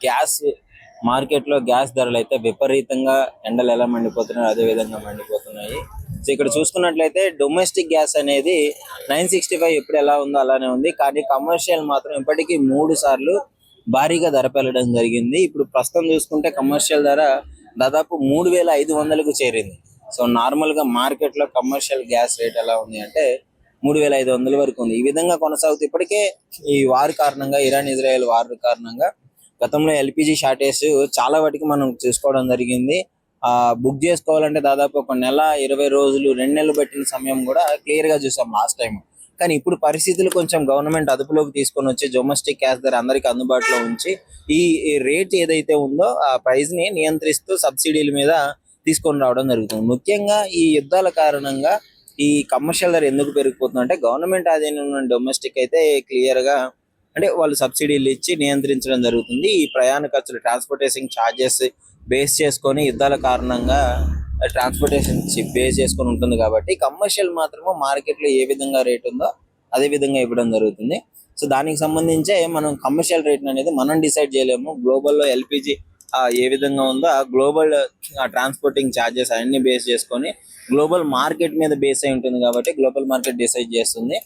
Gas మార్కెట్లో gas ధరలు అయితే విపరీతంగా ఎండలు ఎలా మండిపోతున్నాయో అదే విధంగా మండిపోతున్నాయి. సో ఇక్కడ చూసుకున్నట్లయితే డొమెస్టిక్ గ్యాస్ అనేది 965 ఎప్పుడు ఎలా ఉందో అలానే ఉంది. కానీ కమర్షియల్ మాత్రం ఇప్పటికీ 3 సార్లు భారీగా ధర పెరగడం జరిగింది. ఇప్పుడు ప్రస్తుతం చూసుకుంటే కమర్షియల్ ధర దాదాపు 3500కు చేరింది. సో నార్మల్ గా మార్కెట్ లో కమర్షియల్ గ్యాస్ రేట్ ఎలా ఉంది అంటే 3500 వరకు ఉంది. ఈ విధంగా కొనసాగుతూ ఇప్పటికే ఈ వార్ కారణంగా, ఇరాన్ ఇజ్రాయెల్ వార్ కారణంగా గతంలో ఎల్పిజి షార్టేజ్ చాలా వాటికి మనం చూసుకోవడం జరిగింది. బుక్ చేసుకోవాలంటే దాదాపు ఒక నెల 20 రోజులు 2 నెలలు పెట్టిన సమయం కూడా క్లియర్ గా చూసాం లాస్ట్ టైం. కానీ ఇప్పుడు పరిస్థితులు కొంచెం గవర్నమెంట్ అదుపులోకి తీసుకొని వచ్చి డొమెస్టిక్ గ్యాస్ ధర అందరికి అందుబాటులో ఉంచి ఈ రేట్ ఏదైతే ఉందో ఆ ప్రైస్ ని నియంత్రిస్తూ సబ్సిడీల మీద తీసుకొని రావడం జరుగుతుంది. ముఖ్యంగా ఈ యుద్ధాల కారణంగా ఈ కమర్షియల్ ధర ఎందుకు పెరిగిపోతుంది అంటే గవర్నమెంట్ ఆధీనంలో ఉన్న డొమెస్టిక్ అయితే క్లియర్ గా అంటే వాళ్ళు సబ్సిడీలు ఇచ్చి నియంత్రించడం జరుగుతుంది. ఈ ప్రయాణ ఖర్చులు ట్రాన్స్పోర్టేషన్ ఛార్జెస్ బేస్ చేసుకొని యుద్ధాల కారణంగా ట్రాన్స్పోర్టేషన్ బేస్ చేసుకొని ఉంటుంది కాబట్టి కమర్షియల్ మాత్రము మార్కెట్ లో ఏ విధంగా రేట్ ఉందో అదే విధంగా ఇవ్వడం జరుగుతుంది. సో దానికి సంబంధించే మనం కమర్షియల్ రేట్ అనేది మనం డిసైడ్ చేయలేము. గ్లోబల్ లో ఎల్పిజి ఏ విధంగా ఉందో ఆ గ్లోబల్ ట్రాన్స్పోర్టింగ్ ఛార్జెస్ అన్ని బేస్ చేసుకొని గ్లోబల్ మార్కెట్ మీద బేస్ అయి ఉంటుంది కాబట్టి గ్లోబల్ మార్కెట్ డిసైడ్ చేస్తుంది.